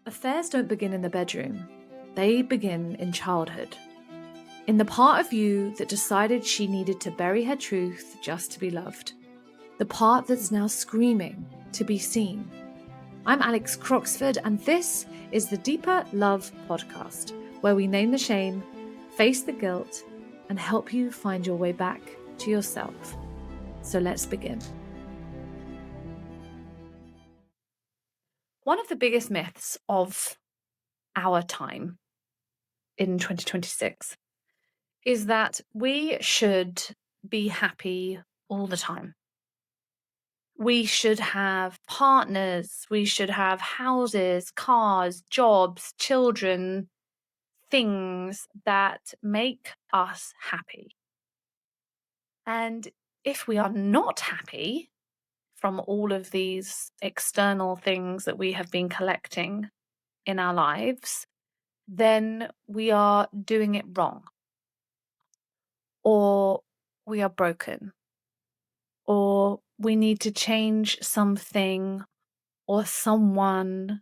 Affairs don't begin in the bedroom, they begin in childhood. In the part of you that decided she needed to bury her truth just to be loved. The part that's now screaming to be seen. I'm Alex Croxford, and this is the Deeper Love podcast, where we name the shame, face the guilt, and help you find your way back to yourself. So let's begin. One of the biggest myths of our time in 2026 is that we should be happy all the time. We should have partners, we should have houses, cars, jobs, children, things that make us happy. And if we are not happy from all of these external things that we have been collecting in our lives, then we are doing it wrong. Or we are broken. Or we need to change something or someone,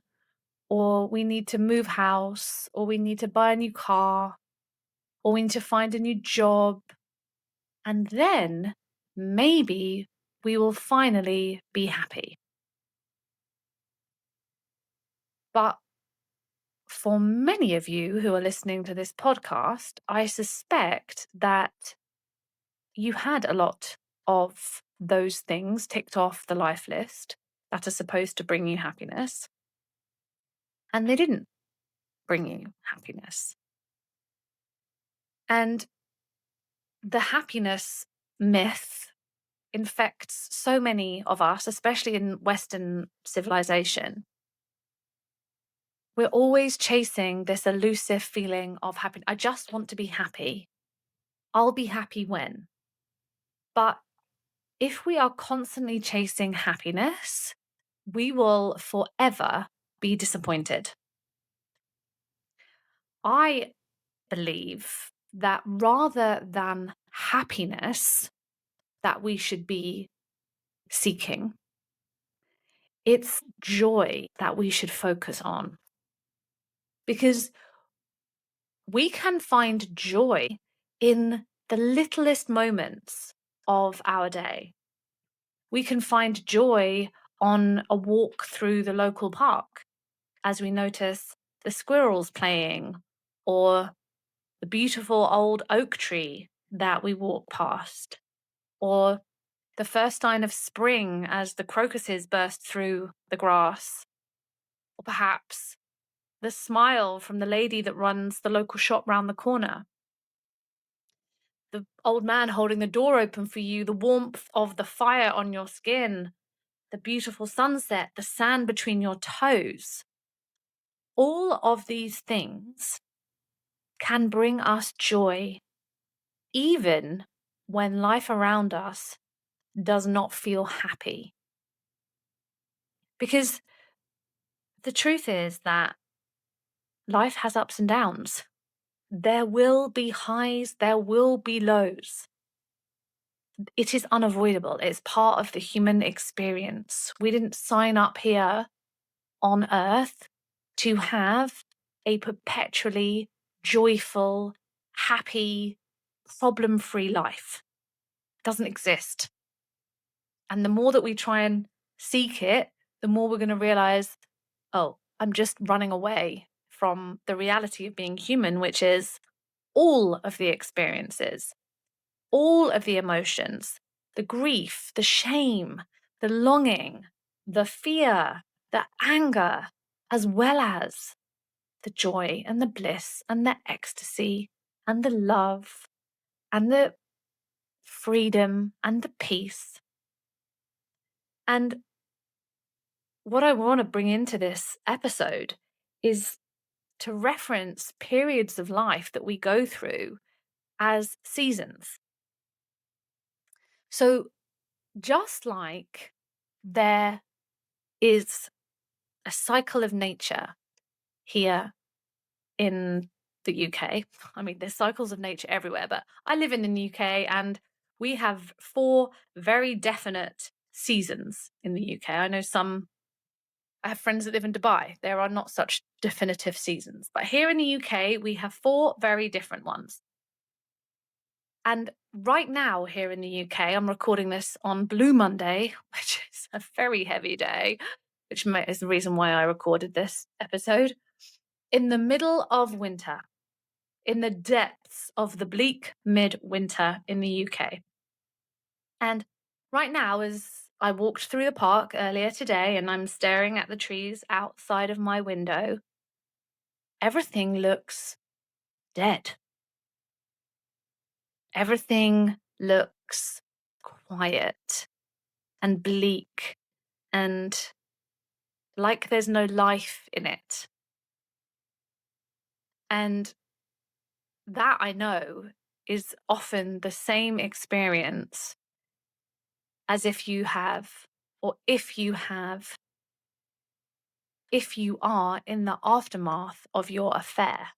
or we need to move house, or we need to buy a new car, or we need to find a new job. And then maybe we will finally be happy. But for many of you who are listening to this podcast, I suspect that you had a lot of those things ticked off the life list that are supposed to bring you happiness, and they didn't bring you happiness. And the happiness myth infects so many of us, especially in Western civilization. We're always chasing this elusive feeling of happiness. I just want to be happy. I'll be happy when. But if we are constantly chasing happiness, we will forever be disappointed. I believe that rather than happiness that we should be seeking, it's joy that we should focus on. Because we can find joy in the littlest moments of our day. We can find joy on a walk through the local park as we notice the squirrels playing, or the beautiful old oak tree that we walk past, or the first sign of spring as the crocuses burst through the grass, or perhaps the smile from the lady that runs the local shop round the corner, the old man holding the door open for you, the warmth of the fire on your skin, the beautiful sunset, the sand between your toes. All of these things can bring us joy, even when life around us does not feel happy. Because the truth is that life has ups and downs. There will be highs, there will be lows. It is unavoidable. It's part of the human experience. We didn't sign up here on earth to have a perpetually joyful, happy, problem-free life. It doesn't exist. And the more that we try and seek it, the more we're going to realize, oh, I'm just running away from the reality of being human, which is all of the experiences, all of the emotions, the grief, the shame, the longing, the fear, the anger, as well as the joy and the bliss and the ecstasy and the love and the freedom and the peace. And what I want to bring into this episode is to reference periods of life that we go through as seasons. So just like there is a cycle of nature here in the UK. I mean, there's cycles of nature everywhere, but I live in the UK and we have 4 very definite seasons in the UK. I know some I have friends that live in Dubai. There are not such definitive seasons. But here in the UK, we have four very different ones. And right now, here in the UK, I'm recording this on Blue Monday, which is a very heavy day, which is the reason why I recorded this episode. In the middle of winter, in the depths of the bleak midwinter in the UK. And right now, as I walked through the park earlier today and I'm staring at the trees outside of my window, everything looks dead. Everything looks quiet and bleak and like there's no life in it. And that I know is often the same experience as if you have, or if you are in the aftermath of your affair.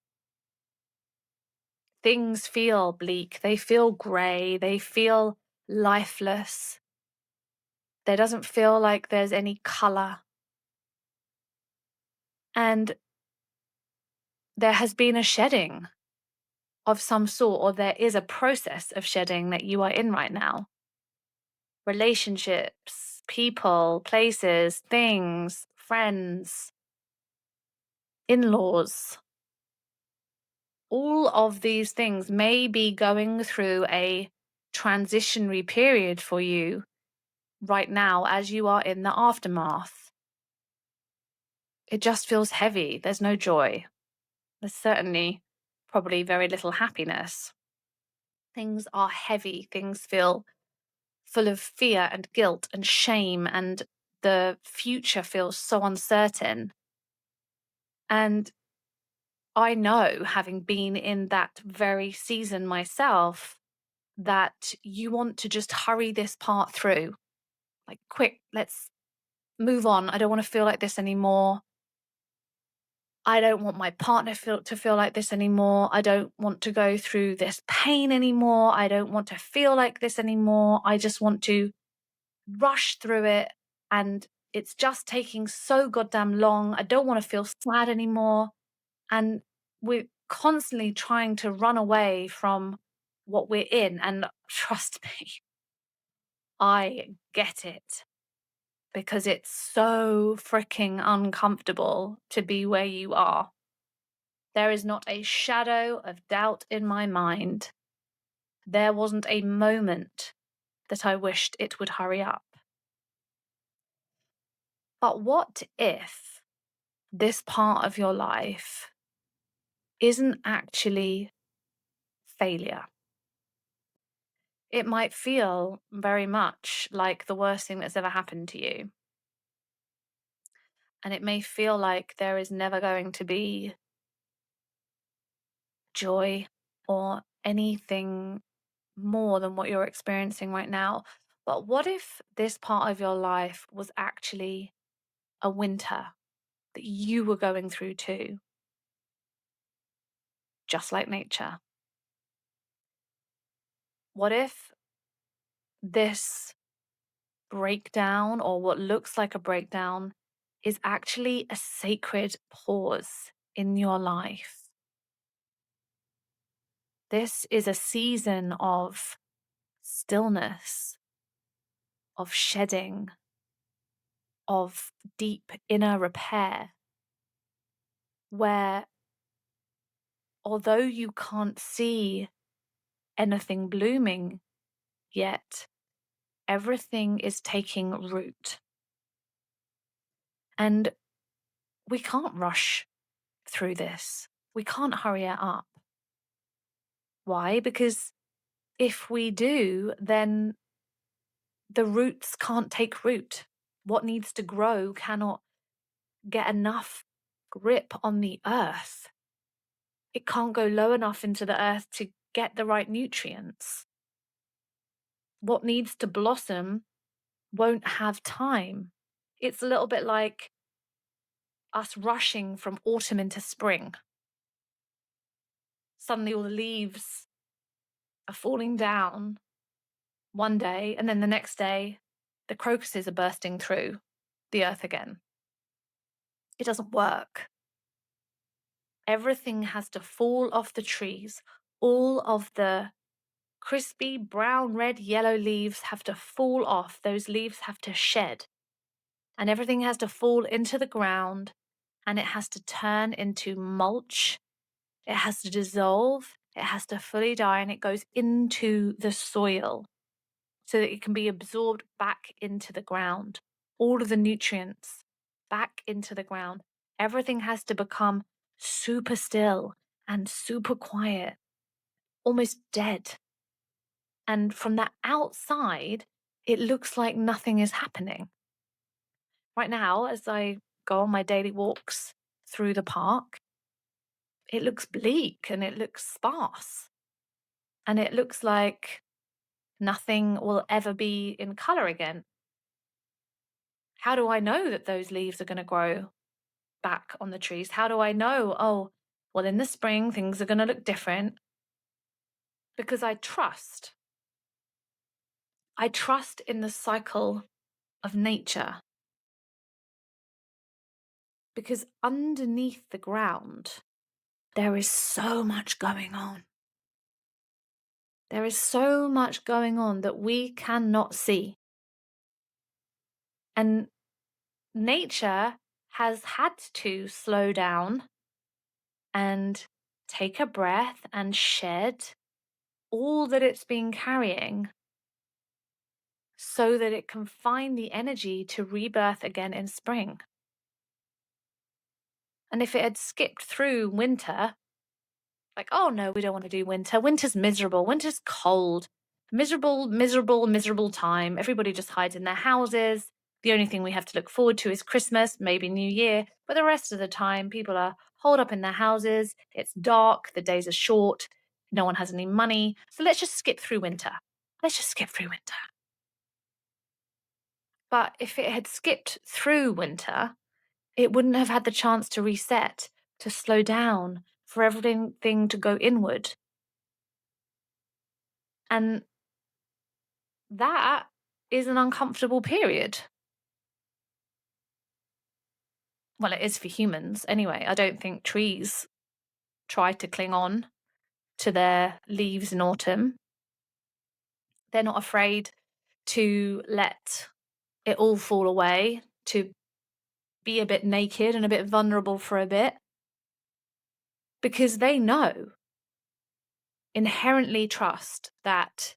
Things feel bleak, they feel grey, they feel lifeless. There doesn't feel like there's any colour. And there has been a shedding of some sort, or there is a process of shedding that you are in right now. Relationships, people, places, things, friends, in laws. All of these things may be going through a transitionary period for you right now as you are in the aftermath. It just feels heavy. There's no joy. There's certainly probably very little happiness. Things are heavy. Things feel full of fear and guilt and shame, and the future feels so uncertain. And I know, having been in that very season myself, that you want to just hurry this part through. Like, quick, let's move on. I don't want to feel like this anymore. I don't want my partner to feel like this anymore. I don't want to go through this pain anymore. I don't want to feel like this anymore. I just want to rush through it. And it's just taking so goddamn long. I don't want to feel sad anymore. And we're constantly trying to run away from what we're in. And trust me, I get it, because it's so freaking uncomfortable to be where you are. There is not a shadow of doubt in my mind. There wasn't a moment that I wished it would hurry up. But what if this part of your life isn't actually failure? It might feel very much like the worst thing that's ever happened to you. And it may feel like there is never going to be joy or anything more than what you're experiencing right now. But what if this part of your life was actually a winter that you were going through too, just like nature? What if this breakdown, or what looks like a breakdown, is actually a sacred pause in your life? This is a season of stillness, of shedding, of deep inner repair, where although you can't see anything blooming yet, everything is taking root. And we can't rush through this. We can't hurry it up. Why? Because if we do, then the roots can't take root. What needs to grow cannot get enough grip on the earth. It can't go low enough into the earth to get the right nutrients. What needs to blossom won't have time. It's a little bit like us rushing from autumn into spring. Suddenly all the leaves are falling down one day, and then the next day, the crocuses are bursting through the earth again. It doesn't work. Everything has to fall off the trees. All of the crispy brown, red, yellow leaves have to fall off. Those leaves have to shed. And everything has to fall into the ground, and it has to turn into mulch. It has to dissolve. It has to fully die, and it goes into the soil so that it can be absorbed back into the ground. All of the nutrients back into the ground. Everything has to become super still and super quiet, almost dead. And from the outside, it looks like nothing is happening. Right now, as I go on my daily walks through the park, it looks bleak and it looks sparse. And it looks like nothing will ever be in color again. How do I know that those leaves are going to grow back on the trees? How do I know, oh, well, in the spring, things are going to look different? Because I trust. I trust in the cycle of nature. Because underneath the ground, there is so much going on. There is so much going on that we cannot see. And nature has had to slow down and take a breath and shed all that it's been carrying so that it can find the energy to rebirth again in spring. And if it had skipped through winter, like, oh no, we don't want to do winter. Winter's miserable. Winter's cold. Miserable, miserable, miserable time. Everybody just hides in their houses. The only thing we have to look forward to is Christmas, maybe New Year. But the rest of the time, people are holed up in their houses. It's dark. The days are short. No one has any money. So let's just skip through winter. Let's just skip through winter. But if it had skipped through winter, it wouldn't have had the chance to reset, to slow down, for everything to go inward. And that is an uncomfortable period. Well, it is for humans anyway. I don't think trees try to cling on to their leaves in autumn. They're not afraid to let it all fall away, to be a bit naked and a bit vulnerable for a bit, because they know, inherently trust that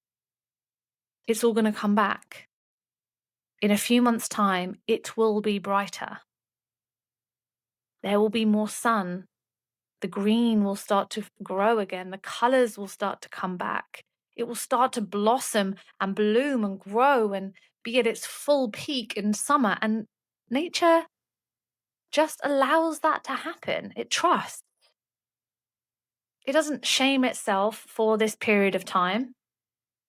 it's all going to come back. In a few months' time, it will be brighter. There will be more sun. The green will start to grow again. The colors will start to come back. It will start to blossom and bloom and grow and be at its full peak in summer. And nature just allows that to happen. It trusts. It doesn't shame itself for this period of time.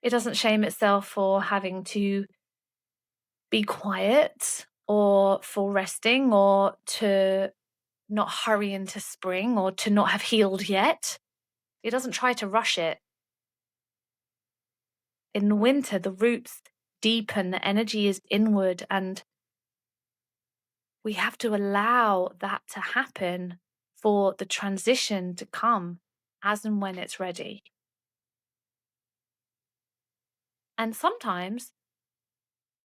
It doesn't shame itself for having to be quiet or for resting or to not hurry into spring or to not have healed yet. It doesn't try to rush it. In winter, the roots deepen, the energy is inward, and we have to allow that to happen for the transition to come as and when it's ready. And sometimes,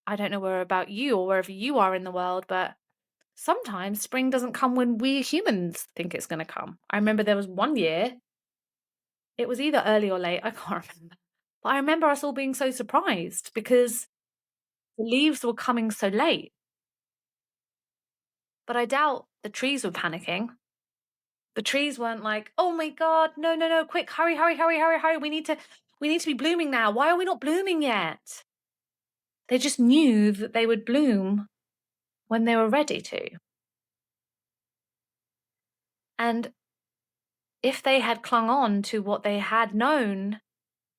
I don't know where about you or wherever you are in the world, but sometimes spring doesn't come when we humans think it's going to come. I remember there was one year, it was either early or late, I can't remember. But I remember us all being so surprised because the leaves were coming so late. But I doubt the trees were panicking. The trees weren't like, "Oh my God, no, no, no, quick, hurry, hurry, hurry, hurry, hurry. We need to be blooming now. Why are we not blooming yet?" They just knew that they would bloom when they were ready to. And if they had clung on to what they had known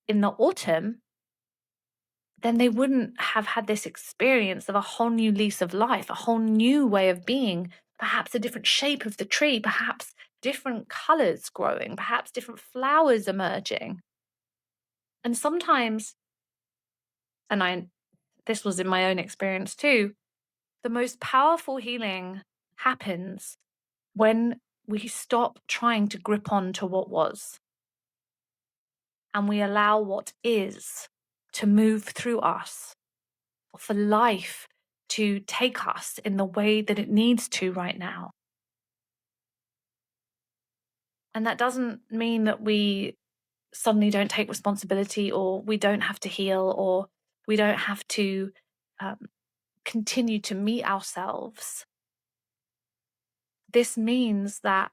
in the autumn, then they wouldn't have had this experience of a whole new lease of life, a whole new way of being, perhaps a different shape of the tree, perhaps different colors growing, perhaps different flowers emerging. And sometimes, this was in my own experience too, the most powerful healing happens when we stop trying to grip on to what was and we allow what is to move through us, for life to take us in the way that it needs to right now. And that doesn't mean that we suddenly don't take responsibility, or we don't have to heal, or we don't have to um, continue to meet ourselves. This means that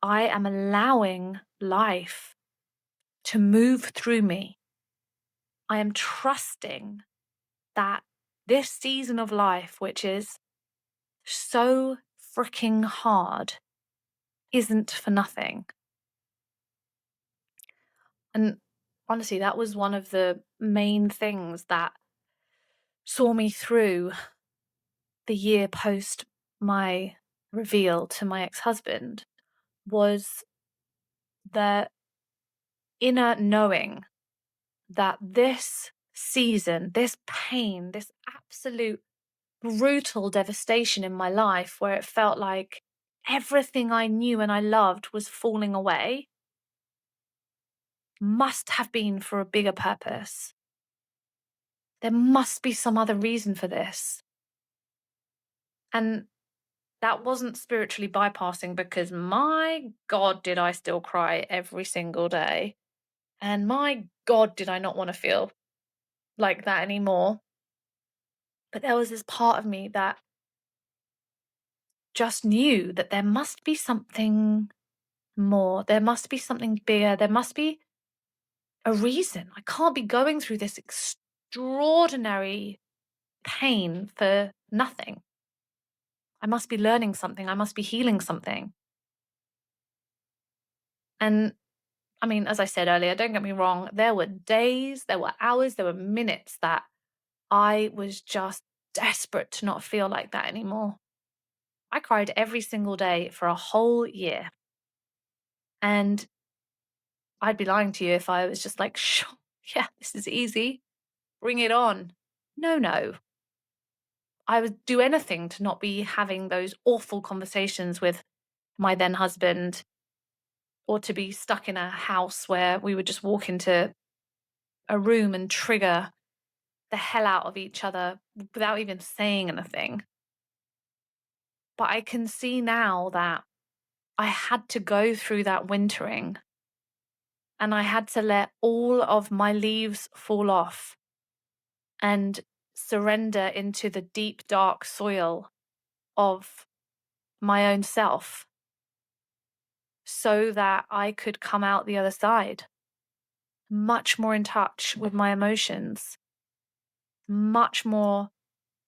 I am allowing life to move through me. I am trusting that this season of life, which is so freaking hard, isn't for nothing. And honestly, that was one of the main things that saw me through the year post my reveal to my ex-husband, was the inner knowing that this season, this pain, this absolute brutal devastation in my life, where it felt like everything I knew and I loved was falling away, must have been for a bigger purpose. There must be some other reason for this. And that wasn't spiritually bypassing, because my God, did I still cry every single day. And my God, did I not want to feel like that anymore. But there was this part of me that just knew that there must be something more. There must be something bigger. There must be a reason. I can't be going through this extraordinary pain for nothing. I must be learning something. I must be healing something. And I mean, as I said earlier, don't get me wrong, there were days, there were hours, there were minutes that I was just desperate to not feel like that anymore. I cried every single day for a whole year. And I'd be lying to you if I was just like, sure, yeah, this is easy. Bring it on. No, no. I would do anything to not be having those awful conversations with my then husband, or to be stuck in a house where we would just walk into a room and trigger the hell out of each other without even saying anything. But I can see now that I had to go through that wintering, and I had to let all of my leaves fall off and surrender into the deep, dark soil of my own self, so that I could come out the other side much more in touch with my emotions, much more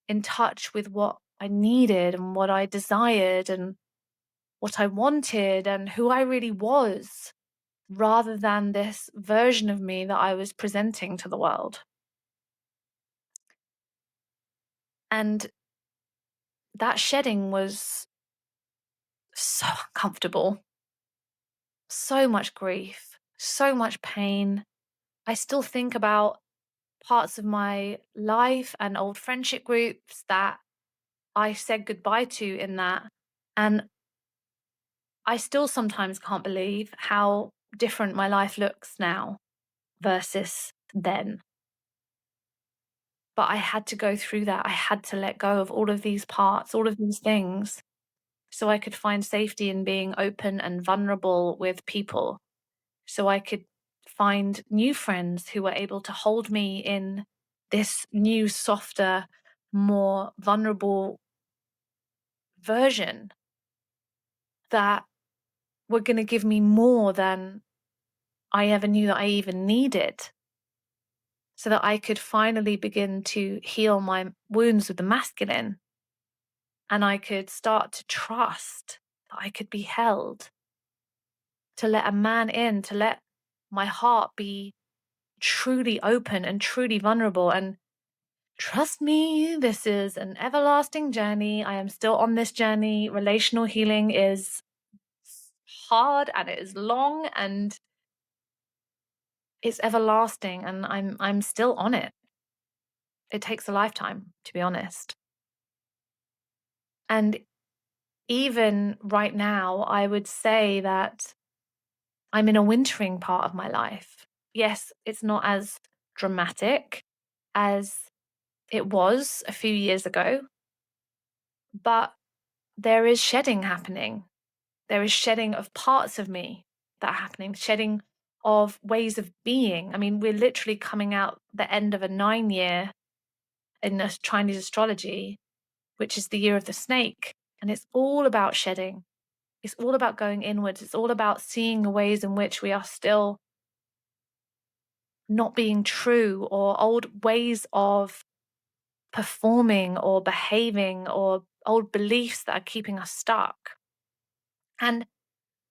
in touch with what I needed and what I desired and what I wanted and who I really was, rather than this version of me that I was presenting to the world. And that shedding was so uncomfortable, so much grief, so much pain. I still think about parts of my life and old friendship groups that I said goodbye to in that. And I still sometimes can't believe how different my life looks now versus then. But I had to go through that. I had to let go of all of these parts, all of these things, so I could find safety in being open and vulnerable with people. So I could find new friends who were able to hold me in this new, softer, more vulnerable version that were going to give me more than I ever knew that I even needed, so that I could finally begin to heal my wounds with the masculine, and I could start to trust that I could be held, to let a man in, to let my heart be truly open and truly vulnerable. And trust me, this is an everlasting journey. I am still on this journey. Relational healing is hard and it is long and it's everlasting, and I'm still on it. It takes a lifetime, to be honest. And even right now, I would say that I'm in a wintering part of my life. Yes, it's not as dramatic as it was a few years ago, but there is shedding happening. There is shedding of parts of me that are happening, shedding of ways of being. I mean, we're literally coming out the end of a 9-year in the Chinese astrology, which is the year of the snake. And it's all about shedding. It's all about going inwards. It's all about seeing the ways in which we are still not being true, or old ways of performing or behaving, or old beliefs that are keeping us stuck. And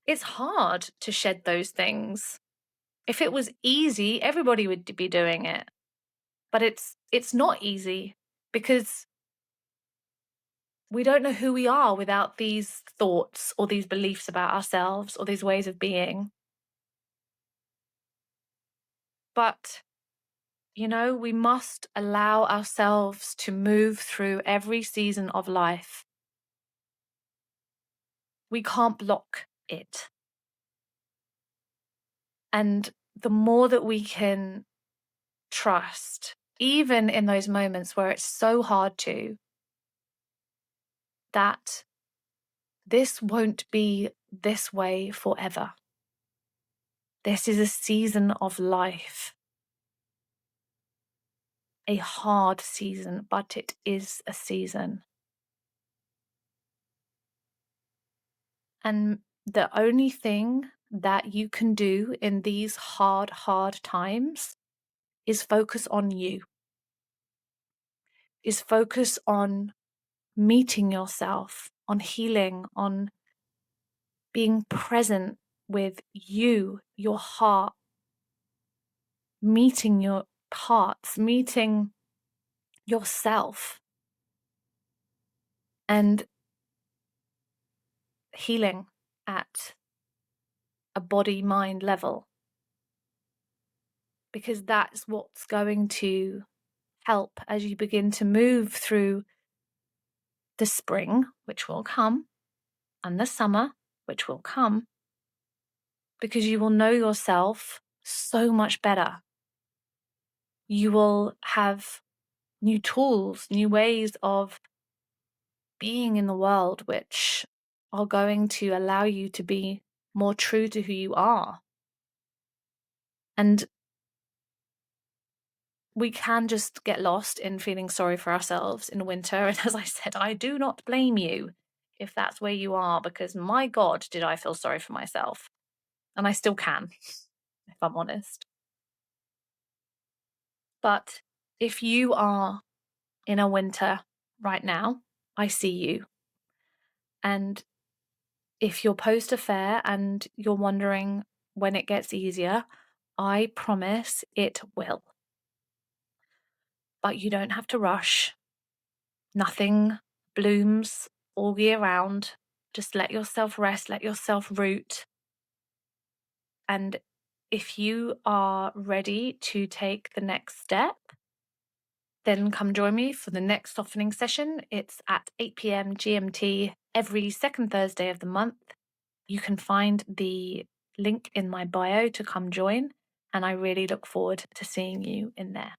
it's hard to shed those things. If it was easy, everybody would be doing it. But it's not easy, because we don't know who we are without these thoughts or these beliefs about ourselves or these ways of being. But, we must allow ourselves to move through every season of life. We can't block it. And the more that we can trust, even in those moments where it's so hard to, that this won't be this way forever. This is a season of life. A hard season, but it is a season. And the only thing that you can do in these hard times is focus on you, is focus on meeting yourself, on healing, on being present with you, your heart, meeting your parts, meeting yourself, and healing at a body-mind level. Because that's what's going to help as you begin to move through the spring, which will come, and the summer, which will come, because you will know yourself so much better. You will have new tools, new ways of being in the world, which are going to allow you to be more true to who you are. And we can just get lost in feeling sorry for ourselves in winter. And as I said, I do not blame you if that's where you are, because my God, did I feel sorry for myself. And I still can, if I'm honest. But if you are in a winter right now, I see you. And if you're post-affair and you're wondering when it gets easier, I promise it will. But you don't have to rush. Nothing blooms all year round. Just let yourself rest, let yourself root. And if you are ready to take the next step, then come join me for the next softening session. It's at 8 p.m. GMT every second Thursday of the month. You can find the link in my bio to come join, and I really look forward to seeing you in there.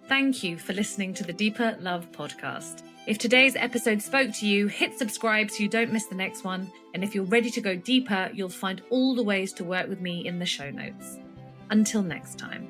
Thank you for listening to the Deeper Love podcast. If today's episode spoke to you, hit subscribe so you don't miss the next one. And if you're ready to go deeper, you'll find all the ways to work with me in the show notes. Until next time.